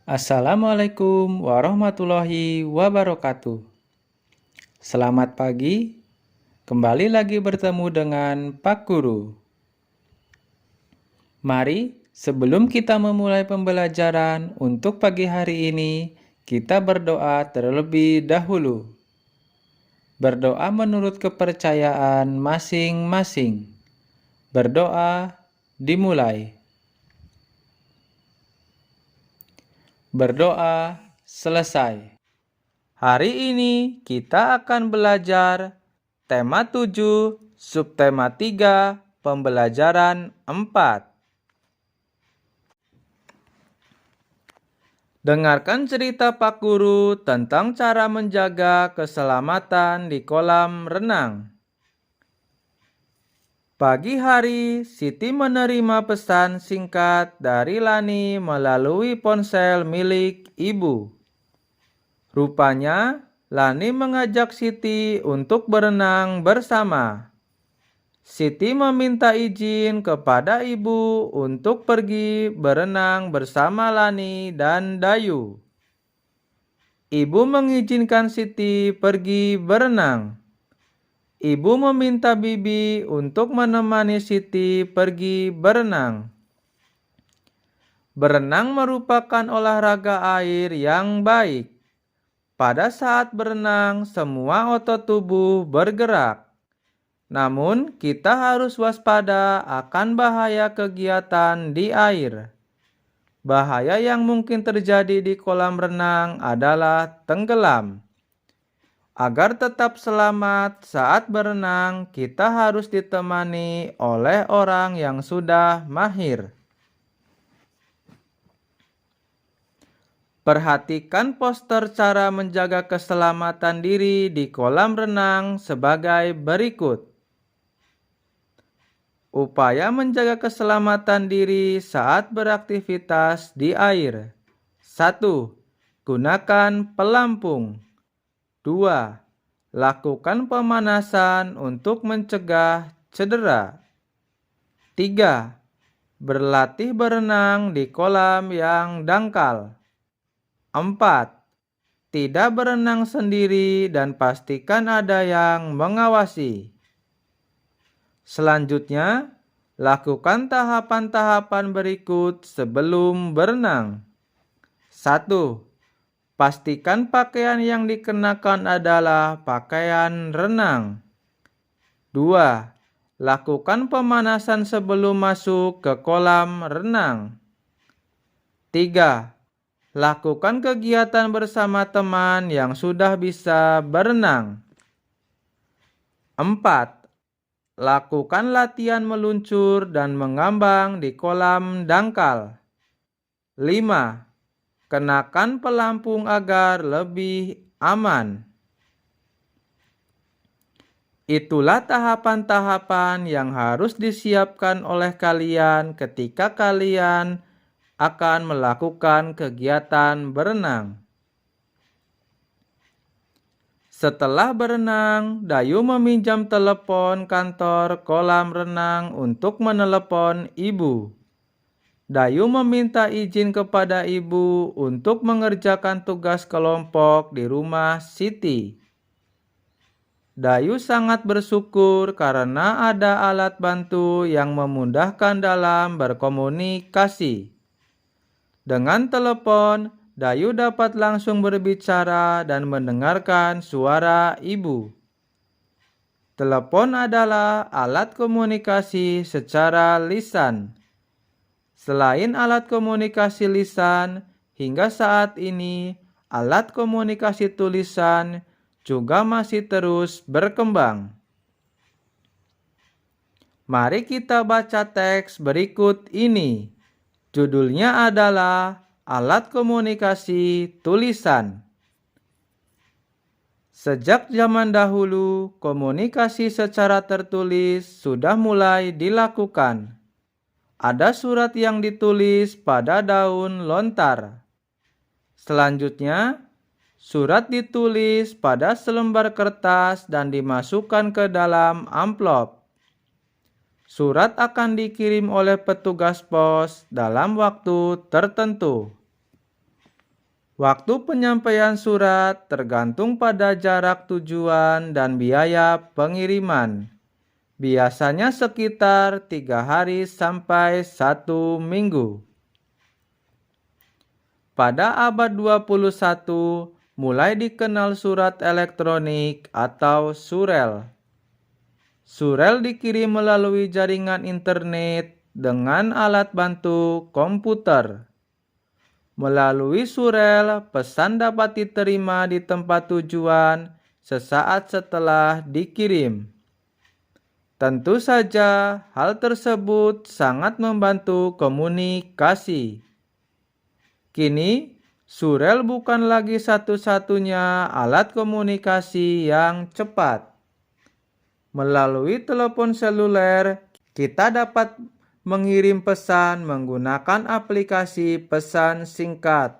Assalamualaikum warahmatullahi wabarakatuh. Selamat pagi, kembali lagi bertemu dengan Pak Guru. Mari, sebelum kita memulai pembelajaran untuk pagi hari ini, kita berdoa terlebih dahulu. Berdoa menurut kepercayaan masing-masing. Berdoa dimulai. Berdoa selesai. Hari ini kita akan belajar tema 7, subtema 3, pembelajaran 4. Dengarkan cerita Pak Guru tentang cara menjaga keselamatan di kolam renang. Pagi hari, Siti menerima pesan singkat dari Lani melalui ponsel milik ibu. Rupanya, Lani mengajak Siti untuk berenang bersama. Siti meminta izin kepada ibu untuk pergi berenang bersama Lani dan Dayu. Ibu mengizinkan Siti pergi berenang. Ibu meminta Bibi untuk menemani Siti pergi berenang. Berenang merupakan olahraga air yang baik. Pada saat berenang, semua otot tubuh bergerak. Namun, kita harus waspada akan bahaya kegiatan di air. Bahaya yang mungkin terjadi di kolam renang adalah tenggelam. Agar tetap selamat saat berenang, kita harus ditemani oleh orang yang sudah mahir. Perhatikan poster cara menjaga keselamatan diri di kolam renang sebagai berikut. Upaya menjaga keselamatan diri saat beraktivitas di air. 1. Gunakan pelampung. 2. Lakukan pemanasan untuk mencegah cedera. 3. Berlatih berenang di kolam yang dangkal. 4. Tidak berenang sendiri dan pastikan ada yang mengawasi. Selanjutnya, lakukan tahapan-tahapan berikut sebelum berenang. 1. Pastikan pakaian yang dikenakan adalah pakaian renang. 2. Lakukan pemanasan sebelum masuk ke kolam renang. 3. Lakukan kegiatan bersama teman yang sudah bisa berenang. 4. Lakukan latihan meluncur dan mengambang di kolam dangkal. 5. Kenakan pelampung agar lebih aman. Itulah tahapan-tahapan yang harus disiapkan oleh kalian ketika kalian akan melakukan kegiatan berenang. Setelah berenang, Dayu meminjam telepon kantor kolam renang untuk menelepon ibu. Dayu meminta izin kepada ibu untuk mengerjakan tugas kelompok di rumah Siti. Dayu sangat bersyukur karena ada alat bantu yang memudahkan dalam berkomunikasi. Dengan telepon, Dayu dapat langsung berbicara dan mendengarkan suara ibu. Telepon adalah alat komunikasi secara lisan. Selain alat komunikasi lisan, hingga saat ini alat komunikasi tulisan juga masih terus berkembang. Mari kita baca teks berikut ini. Judulnya adalah Alat Komunikasi Tulisan. Sejak zaman dahulu, komunikasi secara tertulis sudah mulai dilakukan. Ada surat yang ditulis pada daun lontar. Selanjutnya, surat ditulis pada selembar kertas dan dimasukkan ke dalam amplop. Surat akan dikirim oleh petugas pos dalam waktu tertentu. Waktu penyampaian surat tergantung pada jarak tujuan dan biaya pengiriman. Biasanya sekitar 3 hari sampai 1 minggu. Pada abad 21, mulai dikenal surat elektronik atau surel. Surel dikirim melalui jaringan internet dengan alat bantu komputer. Melalui surel, pesan dapat diterima di tempat tujuan sesaat setelah dikirim. Tentu saja, hal tersebut sangat membantu komunikasi. Kini, surel bukan lagi satu-satunya alat komunikasi yang cepat. Melalui telepon seluler, kita dapat mengirim pesan menggunakan aplikasi pesan singkat.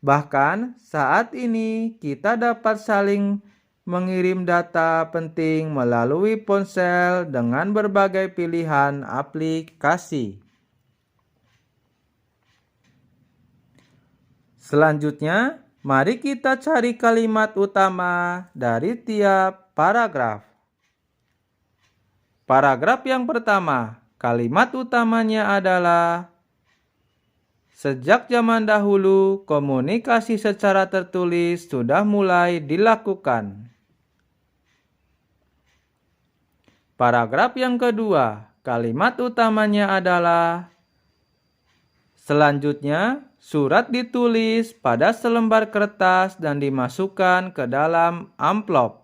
Bahkan saat ini kita dapat saling mengirim data penting melalui ponsel dengan berbagai pilihan aplikasi. Selanjutnya, mari kita cari kalimat utama dari tiap paragraf. Paragraf yang pertama. Kalimat utamanya adalah, sejak zaman dahulu komunikasi secara tertulis sudah mulai dilakukan. Paragraf yang kedua, kalimat utamanya adalah, selanjutnya surat ditulis pada selembar kertas dan dimasukkan ke dalam amplop.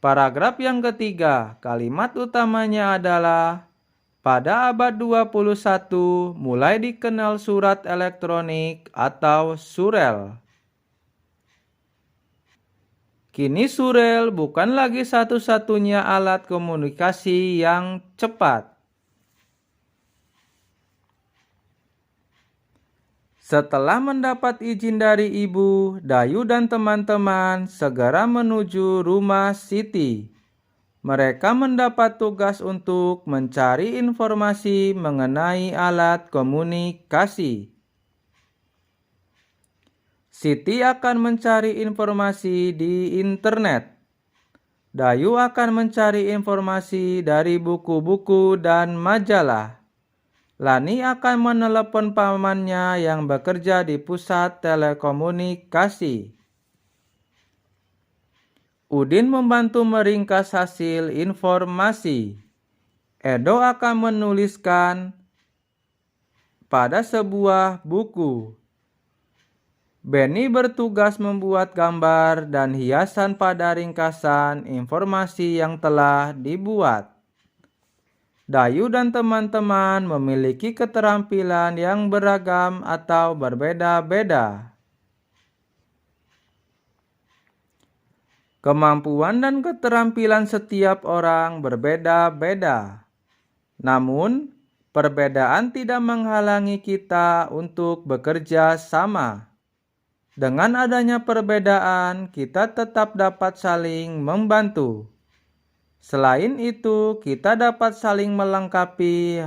Paragraf yang ketiga, kalimat utamanya adalah, pada abad 21 mulai dikenal surat elektronik atau surel. Kini surel bukan lagi satu-satunya alat komunikasi yang cepat. Setelah mendapat izin dari ibu, Dayu dan teman-teman segera menuju rumah Siti. Mereka mendapat tugas untuk mencari informasi mengenai alat komunikasi. Siti akan mencari informasi di internet. Dayu akan mencari informasi dari buku-buku dan majalah. Lani akan menelepon pamannya yang bekerja di pusat telekomunikasi. Udin membantu meringkas hasil informasi. Edo akan menuliskan pada sebuah buku. Benny bertugas membuat gambar dan hiasan pada ringkasan informasi yang telah dibuat. Dayu dan teman-teman memiliki keterampilan yang beragam atau berbeda-beda. Kemampuan dan keterampilan setiap orang berbeda-beda. Namun, perbedaan tidak menghalangi kita untuk bekerja sama. Dengan adanya perbedaan, kita tetap dapat saling membantu. Selain itu, kita dapat saling melengkapi.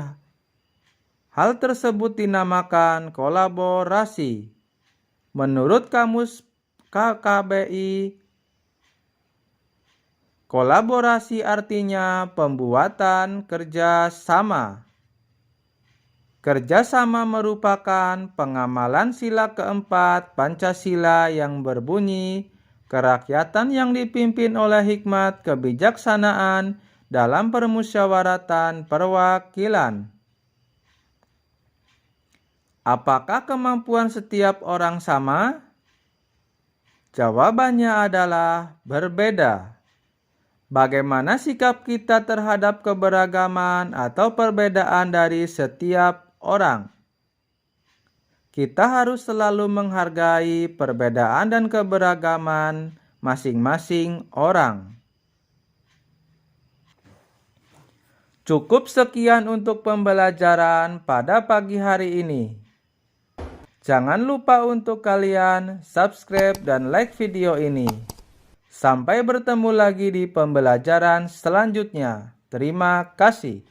Hal tersebut dinamakan kolaborasi. Menurut Kamus KKBI, kolaborasi artinya pembuatan kerja sama. Kerjasama merupakan pengamalan sila keempat Pancasila yang berbunyi, kerakyatan yang dipimpin oleh hikmat kebijaksanaan dalam permusyawaratan perwakilan. Apakah kemampuan setiap orang sama? Jawabannya adalah berbeda. Bagaimana sikap kita terhadap keberagaman atau perbedaan dari setiap orang? Kita harus selalu menghargai perbedaan dan keberagaman masing-masing orang. Cukup sekian untuk pembelajaran pada pagi hari ini. Jangan lupa untuk kalian subscribe dan like video ini. Sampai bertemu lagi di pembelajaran selanjutnya. Terima kasih.